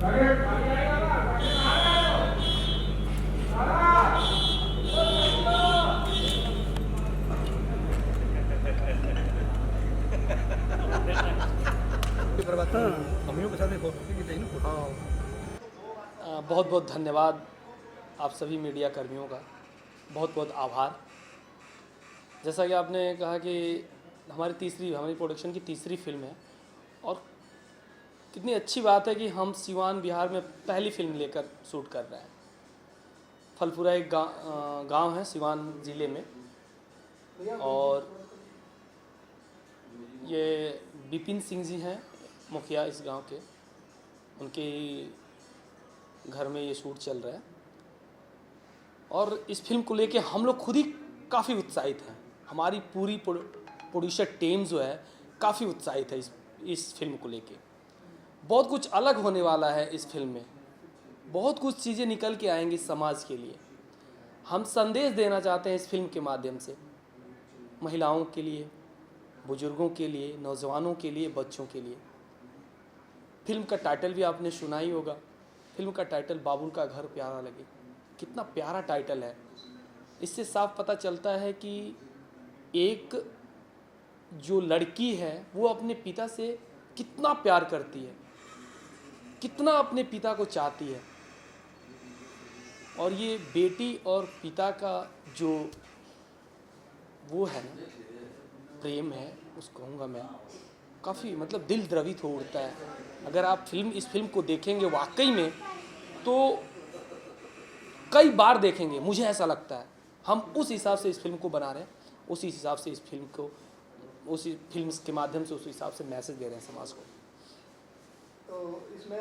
बहुत बहुत धन्यवाद आप सभी मीडिया कर्मियों का, बहुत बहुत आभार। जैसा कि आपने कहा कि हमारी प्रोडक्शन की तीसरी फिल्म है और कितनी अच्छी बात है कि हम सीवान बिहार में पहली फिल्म लेकर शूट कर रहे हैं। फलपुरा एक गांव है सीवान ज़िले में, और ये विपिन सिंह जी हैं मुखिया इस गांव के, उनके घर में ये शूट चल रहा है। और इस फिल्म को लेके हम लोग खुद ही काफ़ी उत्साहित हैं। हमारी पूरी प्रोड्यूसर टीम जो है काफ़ी उत्साहित है इस फिल्म को लेके। बहुत कुछ अलग होने वाला है इस फिल्म में, बहुत कुछ चीज़ें निकल के आएंगी समाज के लिए। हम संदेश देना चाहते हैं इस फिल्म के माध्यम से, महिलाओं के लिए, बुजुर्गों के लिए, नौजवानों के लिए, बच्चों के लिए। फिल्म का टाइटल भी आपने सुना ही होगा। फिल्म का टाइटल बाबुल का घर प्यारा लगे, कितना प्यारा टाइटल है। इससे साफ पता चलता है कि एक जो लड़की है वो अपने पिता से कितना प्यार करती है, कितना अपने पिता को चाहती है। और ये बेटी और पिता का जो वो है ना प्रेम है, उसको कहूँगा मैं, काफ़ी मतलब दिल द्रवित हो उठता है। अगर आप इस फिल्म को देखेंगे वाकई में तो कई बार देखेंगे, मुझे ऐसा लगता है। हम उस हिसाब से इस फिल्म को बना रहे हैं, उसी हिसाब से इस फिल्म को, उसी फिल्म के माध्यम से उस हिसाब से मैसेज दे रहे हैं समाज को। तो इसमें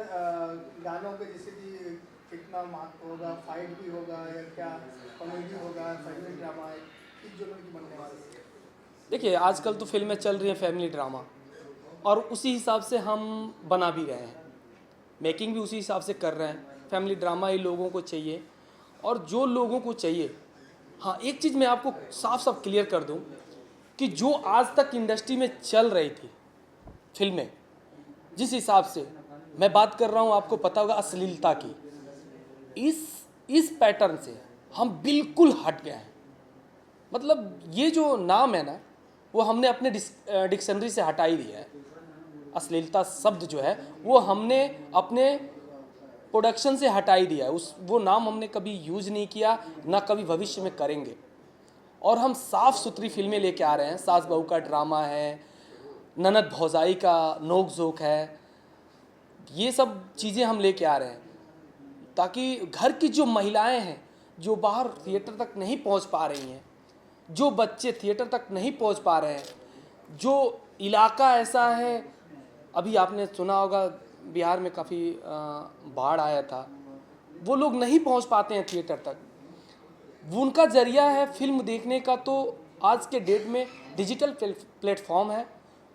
गानों पे जैसे कि कितना महत्व होगा, फाइट भी होगा या क्या कॉमेडी होगा, फैमिली ड्रामा है, किस जोनर की बनने वाली है? देखिए आजकल तो फिल्में चल रही हैं फैमिली ड्रामा, और उसी हिसाब से हम बना भी रहे हैं, मेकिंग भी उसी हिसाब से कर रहे हैं। फैमिली ड्रामा ही लोगों को चाहिए, और जो लोगों को चाहिए, हाँ एक चीज़ मैं आपको साफ साफ क्लियर कर दूं कि जो आज तक इंडस्ट्री में चल रही थी फिल्में, जिस हिसाब से मैं बात कर रहा हूँ, आपको पता होगा अश्लीलता की, इस पैटर्न से हम बिल्कुल हट गए हैं। मतलब ये जो नाम है ना, वो हमने अपने डिक्शनरी से हटा ही दिया है। अश्लीलता शब्द जो है वो हमने अपने प्रोडक्शन से हटा ही दिया है। वो नाम हमने कभी यूज़ नहीं किया, ना कभी भविष्य में करेंगे। और हम साफ़ सुथरी फिल्में लेके आ रहे हैं। सास बहू का ड्रामा है, ननद भौजाई का नोक झोंक है, ये सब चीज़ें हम लेके आ रहे हैं ताकि घर की जो महिलाएं हैं, जो बाहर थिएटर तक नहीं पहुंच पा रही हैं, जो बच्चे थिएटर तक नहीं पहुंच पा रहे हैं, जो इलाका ऐसा है, अभी आपने सुना होगा बिहार में काफ़ी बाढ़ आया था, वो लोग नहीं पहुंच पाते हैं थिएटर तक। उनका जरिया है फिल्म देखने का। तो आज के डेट में डिजिटल प्लेटफॉर्म है,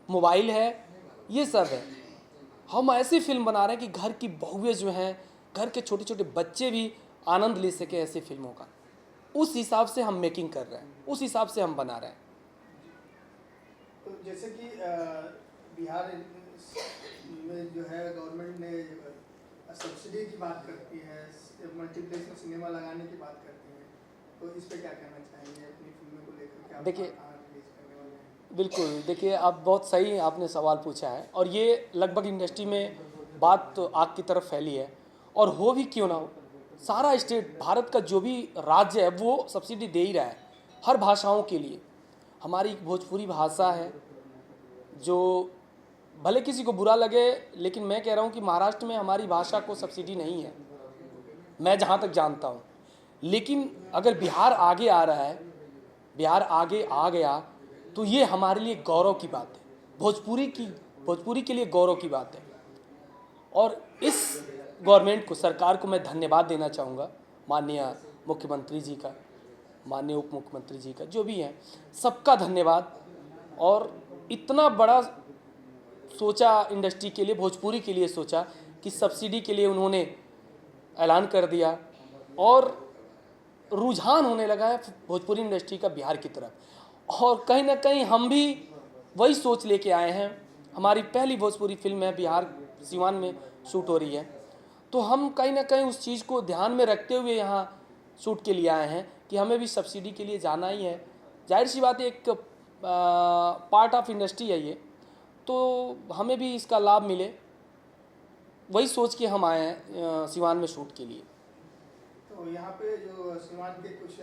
मोबाइल है, ये सब है। हम ऐसी फिल्म बना रहे हैं कि घर की बहुएं जो हैं, घर के छोटे छोटे बच्चे भी आनंद ले सके ऐसी फिल्मों का। उस हिसाब से हम मेकिंग कर रहे हैं, उस हिसाब से हम बना रहे हैं। तो जैसे कि बिहार में जो है गवर्नमेंट ने सब्सिडी की बात करती है, मल्टीप्लेक्स में सिनेमा लगाने की बात करती है, तो इस पे क्या कहना चाहेंगे अपनी फिल्मों को लेकर के? देखिए बिल्कुल, देखिए आप बहुत सही आपने सवाल पूछा है, और ये लगभग इंडस्ट्री में बात तो आग की तरफ फैली है। और हो भी क्यों ना हो, सारा स्टेट, भारत का जो भी राज्य है वो सब्सिडी दे ही रहा है हर भाषाओं के लिए। हमारी भोजपुरी भाषा है, जो भले किसी को बुरा लगे, लेकिन मैं कह रहा हूँ कि महाराष्ट्र में हमारी भाषा को सब्सिडी नहीं है, मैं जहाँ तक जानता हूँ। लेकिन अगर बिहार आगे आ रहा है, बिहार आगे आ गया, तो ये हमारे लिए गौरव की बात है, भोजपुरी के लिए गौरव की बात है। और इस गवर्नमेंट को, सरकार को मैं धन्यवाद देना चाहूँगा, माननीय मुख्यमंत्री जी का, माननीय उप मुख्यमंत्री जी का, जो भी हैं सबका धन्यवाद। और इतना बड़ा सोचा इंडस्ट्री के लिए, भोजपुरी के लिए सोचा कि सब्सिडी के लिए उन्होंने ऐलान कर दिया, और रुझान होने लगा है भोजपुरी इंडस्ट्री का बिहार की तरफ। और कहीं ना कहीं हम भी वही सोच लेके आए हैं। हमारी पहली भोजपुरी फिल्म है, बिहार सीवान में शूट हो रही है, तो हम कहीं ना कहीं उस चीज़ को ध्यान में रखते हुए यहाँ शूट के लिए आए हैं कि हमें भी सब्सिडी के लिए जाना ही है। जाहिर सी बात है, एक पार्ट ऑफ इंडस्ट्री है ये, तो हमें भी इसका लाभ मिले, वही सोच के हम आए हैं सिवान में शूट के लिए। तो यहाँ पे जो सिवान के कुछ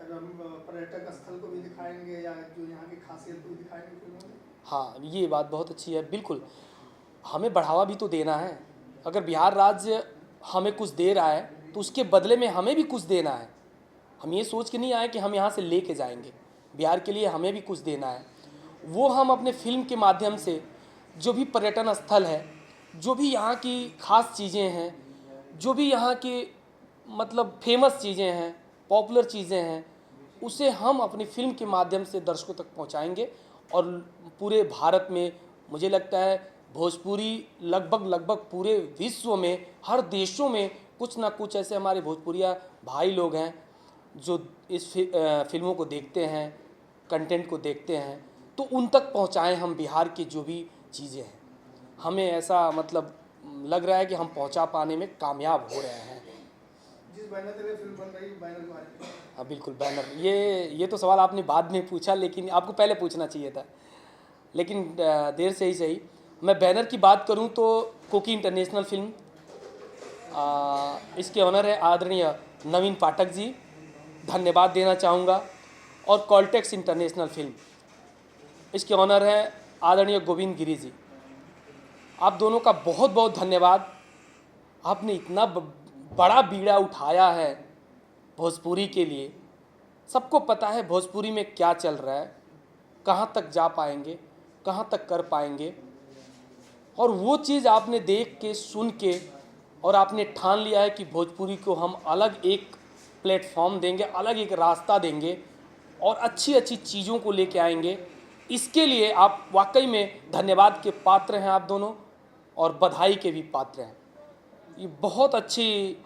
पर्यटक स्थल को भी दिखाएंगे या जो यहाँ की खासियत को भी दिखाएंगे फिल्मों में? हाँ, ये बात बहुत अच्छी है। बिल्कुल, हमें बढ़ावा भी तो देना है। अगर बिहार राज्य हमें कुछ दे रहा है तो उसके बदले में हमें भी कुछ देना है। हम ये सोच के नहीं आए कि हम यहाँ से ले के जाएंगे, बिहार के लिए हमें भी कुछ देना है। वो हम अपने फिल्म के माध्यम से जो भी पर्यटन स्थल है, जो भी यहाँ की खास चीज़ें हैं, जो भी यहाँ की मतलब फेमस चीज़ें हैं, पॉपुलर चीज़ें हैं, उसे हम अपनी फिल्म के माध्यम से दर्शकों तक पहुँचाएंगे। और पूरे भारत में मुझे लगता है भोजपुरी लगभग पूरे विश्व में, हर देशों में कुछ ना कुछ ऐसे हमारे भोजपुरिया भाई लोग हैं जो इस फिल्मों को देखते हैं, कंटेंट को देखते हैं, तो उन तक पहुंचाएं हम बिहार की जो भी चीज़ें हैं। हमें ऐसा मतलब लग रहा है कि हम पहुंचा पाने में कामयाब हो रहे हैं। जिस बैनर तले फिल्म बन रही है, बैनर के बारे में? हाँ बिल्कुल, बैनर, ये तो सवाल आपने बाद में पूछा, लेकिन आपको पहले पूछना चाहिए था, लेकिन देर से ही सही। मैं बैनर की बात करूं तो कोकी इंटरनेशनल फिल्म, इसके ऑनर है आदरणीय नवीन पाठक जी, धन्यवाद देना चाहूँगा। और कॉलटेक्स इंटरनेशनल फिल्म, इसके ऑनर है आदरणीय गोविंद गिरी जी। आप दोनों का बहुत बहुत धन्यवाद। आपने इतना बड़ा बीड़ा उठाया है भोजपुरी के लिए। सबको पता है भोजपुरी में क्या चल रहा है, कहाँ तक जा पाएंगे, कहाँ तक कर पाएंगे, और वो चीज़ आपने देख के, सुन के, और आपने ठान लिया है कि भोजपुरी को हम अलग एक प्लेटफॉर्म देंगे, अलग एक रास्ता देंगे और अच्छी अच्छी चीज़ों को लेके आएंगे। इसके लिए आप वाकई में धन्यवाद के पात्र हैं आप दोनों, और बधाई के भी पात्र हैं। ये बहुत अच्छी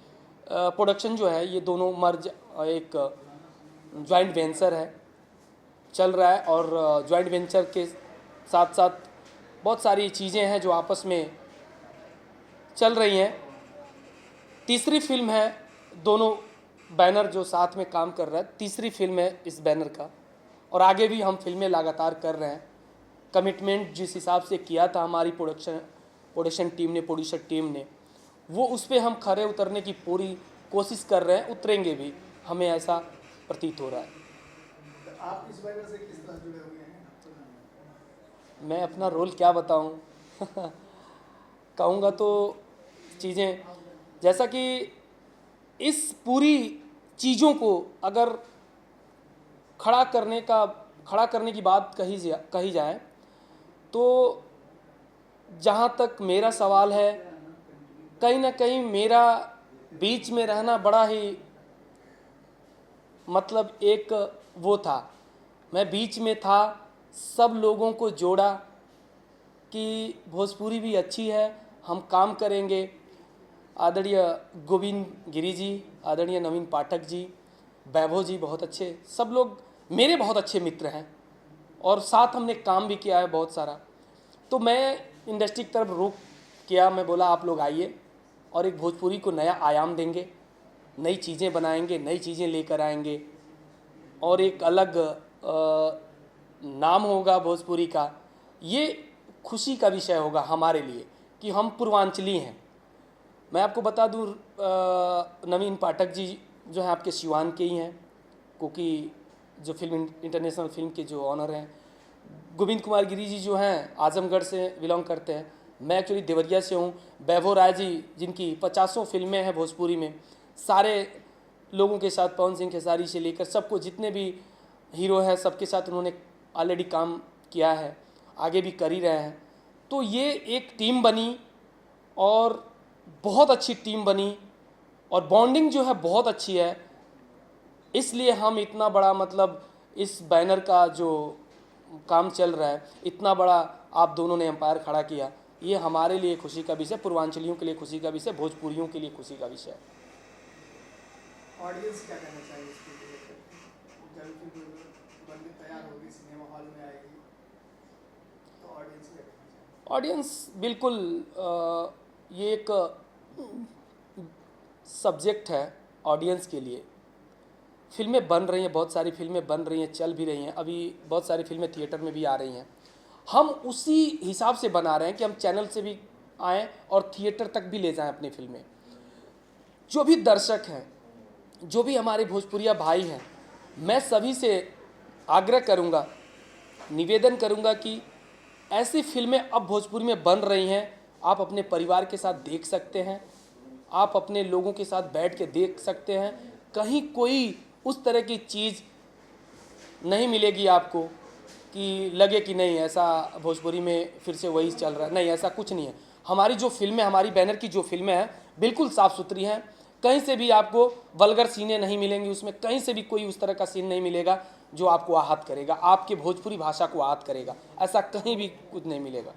प्रोडक्शन जो है, ये दोनों मर्ज एक जॉइंट वेंचर है, चल रहा है, और जॉइंट वेंचर के साथ साथ बहुत सारी चीज़ें हैं जो आपस में चल रही हैं। तीसरी फिल्म है, दोनों बैनर जो साथ में काम कर रहा है, तीसरी फिल्म है इस बैनर का, और आगे भी हम फिल्में लगातार कर रहे हैं। कमिटमेंट जिस हिसाब से किया था हमारी प्रोडक्शन टीम ने, प्रोड्यूसर टीम ने, वो उस पर हम खरे उतरने की पूरी कोशिश कर रहे हैं, उतरेंगे भी, हमें ऐसा प्रतीत हो रहा है। तो आप इस बैनर से किस तरह जुड़े हुए हैं? मैं अपना रोल क्या बताऊं कहूँगा तो चीज़ें, जैसा कि इस पूरी चीज़ों को अगर खड़ा करने की बात कही जाए तो जहाँ तक मेरा सवाल है, कहीं ना कहीं मेरा बीच में रहना बड़ा ही मतलब एक वो था, मैं बीच में था, सब लोगों को जोड़ा कि भोजपुरी भी अच्छी है, हम काम करेंगे। आदरणीय गोविंद गिरी जी, आदरणीय नवीन पाठक जी, वैभव जी, बहुत अच्छे, सब लोग मेरे बहुत अच्छे मित्र हैं, और साथ हमने काम भी किया है बहुत सारा। तो मैं इंडस्ट्री की तरफ रुख किया, मैं बोला आप लोग आइए और एक भोजपुरी को नया आयाम देंगे, नई चीज़ें बनाएंगे, नई चीज़ें लेकर आएंगे, और एक अलग नाम होगा भोजपुरी का। ये खुशी का विषय होगा हमारे लिए कि हम पूर्वांचली हैं। मैं आपको बता दूं, नवीन पाठक जी जो हैं आपके सिवान के ही हैं, क्योंकि जो फिल्म इंटरनेशनल फिल्म के जो ऑनर हैं। गोविंद कुमार गिरी जी जो हैं आजमगढ़ से बिलोंग करते हैं, मैं एक्चुअली देवरिया से हूँ। वैभव राय जी जिनकी 50 फिल्में हैं भोजपुरी में, सारे लोगों के साथ, पवन सिंह खेसारी से लेकर सबको, जितने भी हीरो हैं सबके साथ उन्होंने ऑलरेडी काम किया है, आगे भी कर ही रहे हैं। तो ये एक टीम बनी और बहुत अच्छी टीम बनी, और बॉन्डिंग जो है बहुत अच्छी है। इसलिए हम इतना बड़ा मतलब इस बैनर का जो काम चल रहा है, इतना बड़ा आप दोनों ने एम्पायर खड़ा किया, ये हमारे लिए खुशी का विषय, पूर्वांचलियों के लिए खुशी का विषय, भोजपुरियों के लिए खुशी का विषय। ऑडियंस क्या कहना चाहिए इसके लिए? जब फिल्म बनकर तैयार होगी, सिनेमा हॉल में आएगी, तो ऑडियंस क्या कहना चाहिए? ऑडियंस बिल्कुल ये एक सब्जेक्ट है ऑडियंस के लिए। फिल्में बन रही हैं, बहुत सारी फिल्में बन रही हैं, चल भी रही हैं, अभी बहुत सारी फिल्में थिएटर में भी आ रही हैं। हम उसी हिसाब से बना रहे हैं कि हम चैनल से भी आएँ और थिएटर तक भी ले जाएं अपनी फिल्में। जो भी दर्शक हैं, जो भी हमारे भोजपुरिया भाई हैं, मैं सभी से आग्रह करूंगा, निवेदन करूंगा कि ऐसी फिल्में अब भोजपुरी में बन रही हैं, आप अपने परिवार के साथ देख सकते हैं, आप अपने लोगों के साथ बैठ के देख सकते हैं। कहीं कोई उस तरह की चीज़ नहीं मिलेगी आपको कि लगे कि नहीं ऐसा भोजपुरी में फिर से वही चल रहा है। नहीं, ऐसा कुछ नहीं है। हमारी जो फिल्में, हमारी बैनर की जो फिल्में हैं, बिल्कुल साफ़ सुथरी हैं। कहीं से भी आपको वल्गर सीनें नहीं मिलेंगी, उसमें कहीं से भी कोई उस तरह का सीन नहीं मिलेगा जो आपको आहत करेगा, आपके भोजपुरी भाषा को आहत करेगा। ऐसा कहीं भी कुछ नहीं मिलेगा।